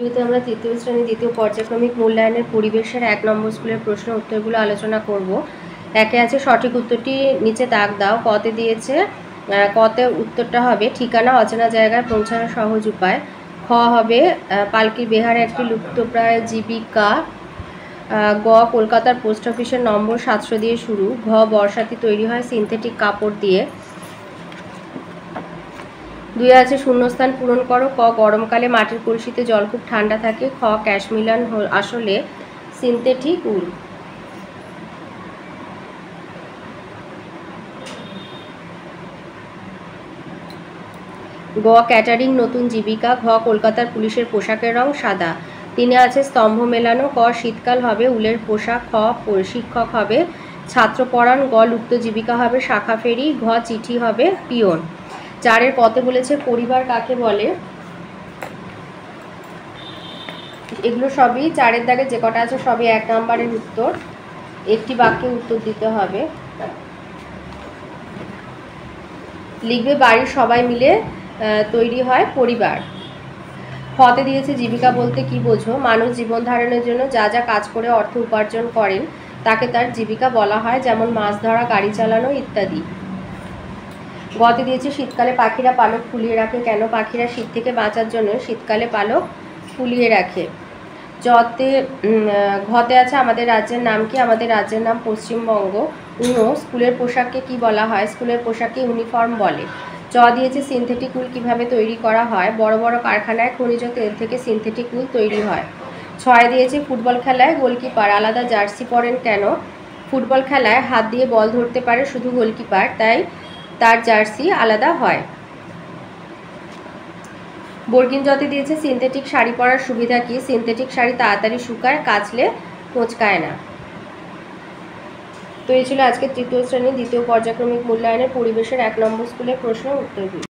ভিডিওতে আমরা তৃতীয় শ্রেণী দ্বিতীয় পর্যায়ক্রমিক মূল্যায়নের পরিবেশের 1 নম্বর স্কুলের প্রশ্ন উত্তরগুলো আলোচনা করব। একে আছে সঠিক উত্তরটি নিচে দাগ দাও। কতে দিয়েছে, কতে উত্তরটা হবে ঠিকানা অচেনা জায়গায় পৌঁছানোর সহজ উপায়। খ হবে পালকির বিহারে একটি লুপ্তপ্রায় জীবিকা। গ কলকাতার পোস্ট অফিসের নম্বর 700 দিয়ে শুরু। ঘ বর্ষাতি তৈরি হয় সিনথেটিক কাপড় দিয়ে। 2 আছে শূন্যস্থান পূরণ করো। ক গরমকালে মাটির কলসিতে জল খুব ঠান্ডা থাকে। খ ক্যাশমিলান আসলে সিনথেটিক উল। গ ক্যাটারিং নতুন জীবিকা। ঘ কলকাতার পুলিশের পোশাকের রং সাদা। 3 আছে স্তম্ভ মেলানো। ক শীতকাল হবে উলের পোশাক। খ শিক্ষক হবে ছাত্র পড়ান। গ লুপ্ত জীবিকা হবে শাখা ফেরি। ঘ চিঠি হবে পিয়ন। 4 কতে বলেছে পরিবার কাকে বলে। এগুলো সবই 4 দাগে যে কটা আছে সবই 1 নম্বরের উত্তর। একটি বাক্যে উত্তর দিতে হবে। লিখবে বাড়ির সবাই মিলে তৈরি হয় পরিবার। খতে দিয়েছে জীবিকা বলতে কি বোঝো। মানুষ জীবন ধারণের জন্য যা যা কাজ করে অর্থ উপার্জন করেন তাকে তার জীবিকা বলা হয়, যেমন মাছ ধরা, গাড়ি চালানো ইত্যাদি। গতে দিয়েছে শীতকালে পাখিরা পালক ফুলিয়ে রাখে কেন। পাখিরা শীত থেকে বাঁচার জন্য শীতকালে পালক ফুলিয়ে রাখে। ঘতে আছে আমাদের রাজ্যের নাম কি। আমাদের রাজ্যের নাম পশ্চিমবঙ্গ। স্কুলের পোশাককে কি বলা হয়। স্কুলের পোশাককে ইউনিফর্ম বলে। চ দিয়েছে সিনথেটিক উল কিভাবে তৈরি করা হয়। বড় বড় কারখানায় খনিজ তেল থেকে সিনথেটিক উল তৈরি হয়। 6 দিয়েছে ফুটবল খেলায় গোলকিপার আলাদা জার্সি পরেন কেন। ফুটবল খেলায় হাত দিয়ে বল ধরতে পারে শুধু গোলকিপার, তাই তার জার্সি আলাদা হয়। বর্গিন জতে দিয়েছে সিনথেটিক শাড়ি পরার সুবিধা কি। সিনথেটিক শাড়ি তাড়াতাড়ি শুকায়, কাচলে কোঁচকায় না। তো এই ছিল আজকে তৃতীয় শ্রেণী দ্বিতীয় পর্যায়ক্রমিক মূল্যায়নের পরিবেশের 1 নম্বর স্কুলের প্রশ্ন উত্তরগুলি।